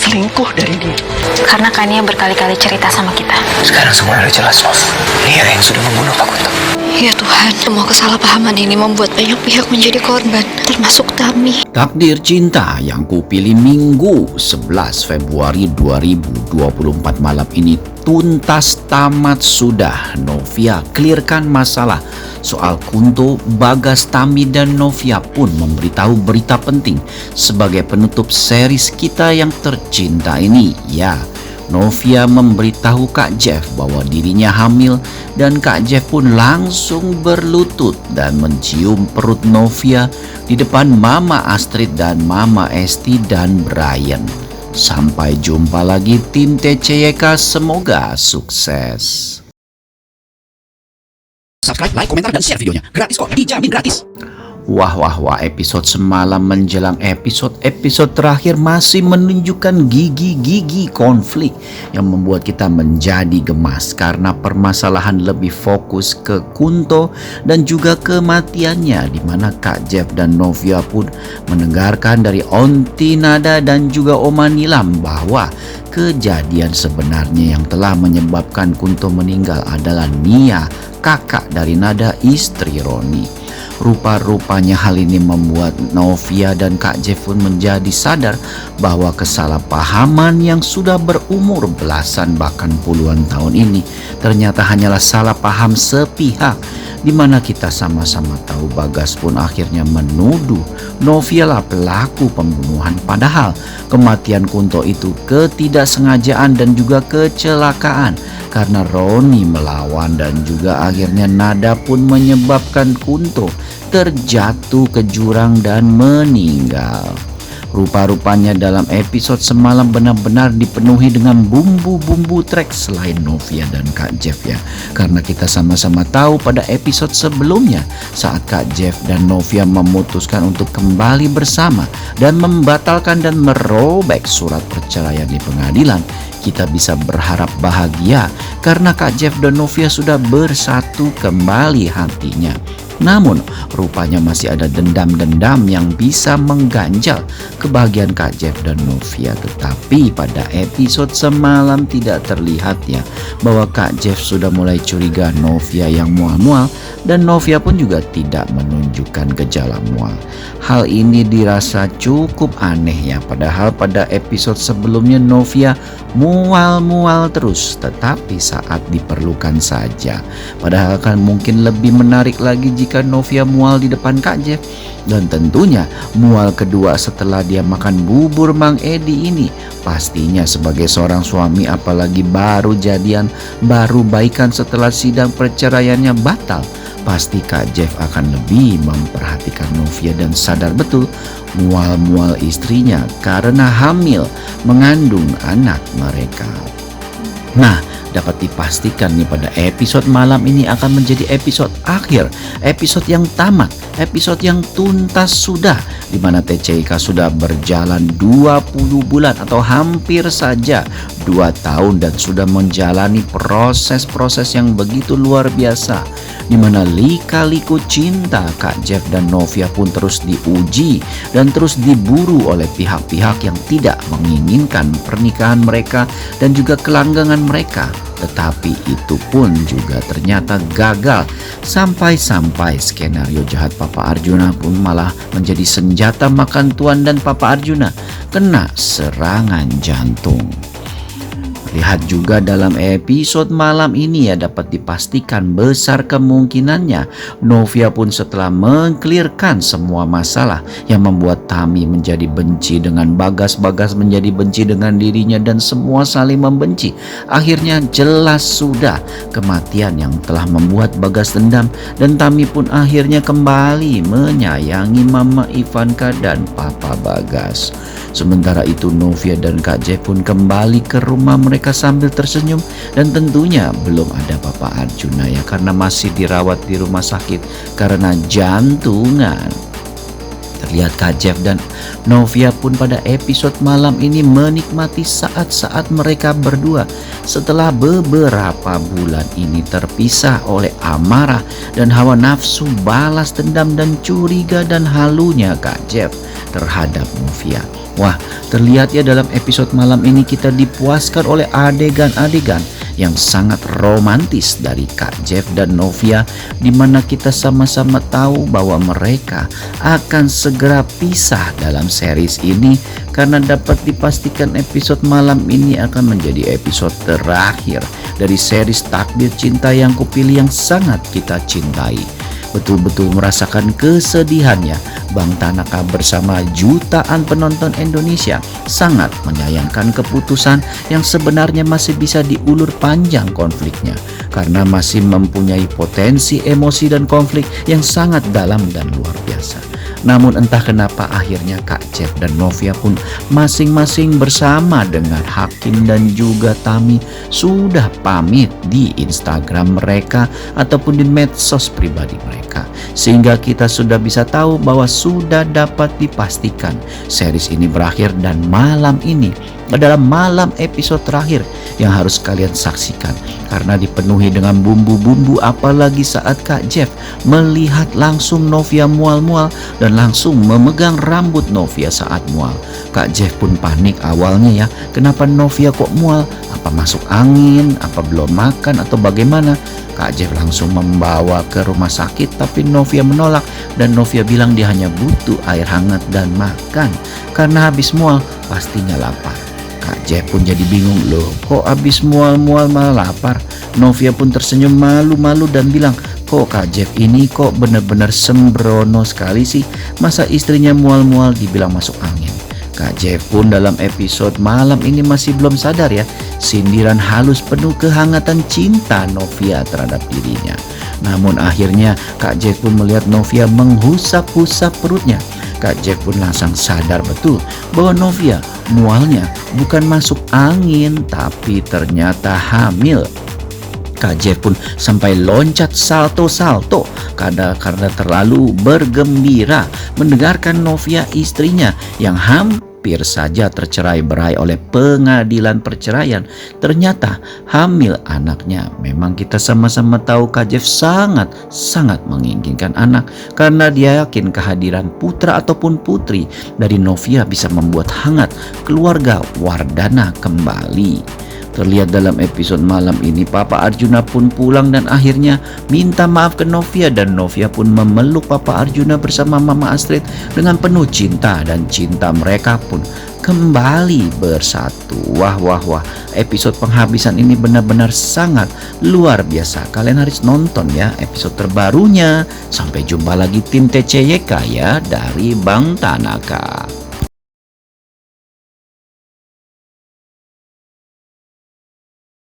selingkuh dari dia. Karena Kania berkali-kali cerita sama kita. Sekarang semua udah jelas, Nov. Nia yang sudah membunuh Pak Kunto. Ya Tuhan, semua kesalahpahaman ini membuat banyak pihak menjadi korban, termasuk Tami. Takdir Cinta yang kupilih Minggu 11 Februari 2024 malam ini tuntas tamat sudah. Novia clearkan masalah soal Kunto, Bagas, Tami dan Novia pun memberitahu berita penting sebagai penutup series kita yang tercinta ini. Ya, Novia memberitahu Kak Jeff bahwa dirinya hamil dan Kak Jeff pun langsung berlutut dan mencium perut Novia di depan Mama Astrid dan Mama Esti dan Brian. Sampai jumpa lagi tim TCYK, semoga sukses. Subscribe, like, komentar, dan share videonya. Gratis kok, dijamin gratis. Wah, episode semalam menjelang episode terakhir masih menunjukkan gigi-gigi konflik yang membuat kita menjadi gemas karena permasalahan lebih fokus ke Kunto dan juga kematiannya, di mana Kak Jeff dan Novia pun mendengarkan dari Onti Nada dan juga Oma Nilam bahwa kejadian sebenarnya yang telah menyebabkan Kunto meninggal adalah Nia, kakak dari Nada, istri Roni. Rupa-rupanya hal ini membuat Novia dan Kak Jeff pun menjadi sadar bahwa kesalahpahaman yang sudah berumur belasan bahkan puluhan tahun ini ternyata hanyalah salah paham sepihak, di mana kita sama-sama tahu Bagas pun akhirnya menuduh Novia lah pelaku pembunuhan, padahal kematian Kunto itu ketidaksengajaan dan juga kecelakaan karena Roni melawan, dan juga akhirnya Nada pun menyebabkan Kunto terjatuh ke jurang dan meninggal. Rupa-rupanya dalam episode semalam benar-benar dipenuhi dengan bumbu-bumbu track selain Novia dan Kak Jeff ya. Karena kita sama-sama tahu pada episode sebelumnya saat Kak Jeff dan Novia memutuskan untuk kembali bersama dan membatalkan dan merobek surat perceraian di pengadilan, kita bisa berharap bahagia karena Kak Jeff dan Novia sudah bersatu kembali hatinya. Namun rupanya masih ada dendam-dendam yang bisa mengganjal kebahagiaan Kak Jeff dan Novia. Tetapi pada episode semalam tidak terlihat ya bahwa Kak Jeff sudah mulai curiga Novia yang mual-mual, dan Novia pun juga tidak menunjukkan gejala mual. Hal ini dirasa cukup aneh ya, padahal pada episode sebelumnya Novia mual-mual terus tetapi saat diperlukan saja. Padahal kan mungkin lebih menarik lagi jika Novia mual di depan Kak Jeff, dan tentunya mual kedua setelah dia makan bubur Mang Edi ini. Pastinya sebagai seorang suami, apalagi baru jadian, baru baikan setelah sidang perceraiannya batal, pasti Kak Jeff akan lebih memperhatikan Novia dan sadar betul mual-mual istrinya karena hamil mengandung anak mereka. Nah, dapat dipastikan nih pada episode malam ini akan menjadi episode akhir, episode yang tamat, episode yang tuntas sudah, di mana TCYK sudah berjalan 20 bulan atau hampir saja 2 tahun dan sudah menjalani proses-proses yang begitu luar biasa, di mana lika-liku cinta Kak Jeff dan Novia pun terus diuji dan terus diburu oleh pihak-pihak yang tidak menginginkan pernikahan mereka dan juga kelanggengan mereka. Tetapi itu pun juga ternyata gagal, sampai-sampai skenario jahat Papa Arjuna pun malah menjadi senjata makan tuan dan Papa Arjuna kena serangan jantung. Lihat juga dalam episode malam ini ya, dapat dipastikan besar kemungkinannya Novia pun setelah mengklirkan semua masalah yang membuat Tami menjadi benci dengan Bagas, Bagas menjadi benci dengan dirinya, dan semua saling membenci. Akhirnya jelas sudah kematian yang telah membuat Bagas dendam, dan Tami pun akhirnya kembali menyayangi Mama Ivanka dan Papa Bagas. Sementara itu Novia dan Kak Jeff pun kembali ke rumah mereka sambil tersenyum, dan tentunya belum ada Papa Arjuna ya, karena masih dirawat di rumah sakit karena jantungan. Terlihat Kak Jeff dan Novia pun pada episode malam ini menikmati saat-saat mereka berdua setelah beberapa bulan ini terpisah oleh amarah dan hawa nafsu balas dendam dan curiga dan halunya Kak Jeff terhadap Novia. Wah, terlihat ya dalam episode malam ini kita dipuaskan oleh adegan-adegan yang sangat romantis dari Kak Jeff dan Novia, di mana kita sama-sama tahu bahwa mereka akan segera pisah dalam series ini, karena dapat dipastikan episode malam ini akan menjadi episode terakhir dari series Takdir Cinta Yang Kupilih yang sangat kita cintai. Betul-betul merasakan kesedihannya, Bang Tanaka bersama jutaan penonton Indonesia sangat menyayangkan keputusan yang sebenarnya masih bisa diulur panjang konfliknya, karena masih mempunyai potensi emosi dan konflik yang sangat dalam dan luar biasa. Namun entah kenapa akhirnya Kak Jeff dan Novia pun masing-masing bersama dengan Hakim dan juga Tami sudah pamit di Instagram mereka ataupun di medsos pribadi mereka, sehingga kita sudah bisa tahu bahwa sudah dapat dipastikan series ini berakhir dan malam ini adalah malam episode terakhir yang harus kalian saksikan, karena dipenuhi dengan bumbu-bumbu, apalagi saat Kak Jeff melihat langsung Novia mual-mual dan langsung memegang rambut Novia saat mual. Kak Jeff pun panik awalnya ya, kenapa Novia kok mual? Apa masuk angin? Apa belum makan atau bagaimana? Kak Jeff langsung membawa ke rumah sakit, tapi Novia menolak dan Novia bilang dia hanya butuh air hangat dan makan, karena habis mual pastinya lapar. Kak Jeff pun jadi bingung, loh kok habis mual-mual malah lapar? Novia pun tersenyum malu-malu dan bilang, kok Kak Jeff ini kok benar-benar sembrono sekali sih, masa istrinya mual-mual dibilang masuk angin. Kak Jeff pun dalam episode malam ini masih belum sadar ya, sindiran halus penuh kehangatan cinta Novia terhadap dirinya. Namun akhirnya Kak Jeff pun melihat Novia menghusap-husap perutnya. Kak Jeff pun langsung sadar betul bahwa Novia mualnya bukan masuk angin, tapi ternyata hamil. Kak Jeff pun sampai loncat salto-salto karena terlalu bergembira mendengarkan Novia istrinya yang hampir saja tercerai berai oleh pengadilan perceraian ternyata hamil anaknya. Memang kita sama-sama tahu Kak Jeff sangat menginginkan anak, karena dia yakin kehadiran putra ataupun putri dari Novia bisa membuat hangat keluarga Wardana kembali. Terlihat dalam episode malam ini Papa Arjuna pun pulang dan akhirnya minta maaf ke Novia, dan Novia pun memeluk Papa Arjuna bersama Mama Astrid dengan penuh cinta, dan cinta mereka pun kembali bersatu. Wah, episode penghabisan ini benar-benar sangat luar biasa. Kalian harus nonton ya episode terbarunya. Sampai jumpa lagi tim TCYK ya dari Bang Tanaka.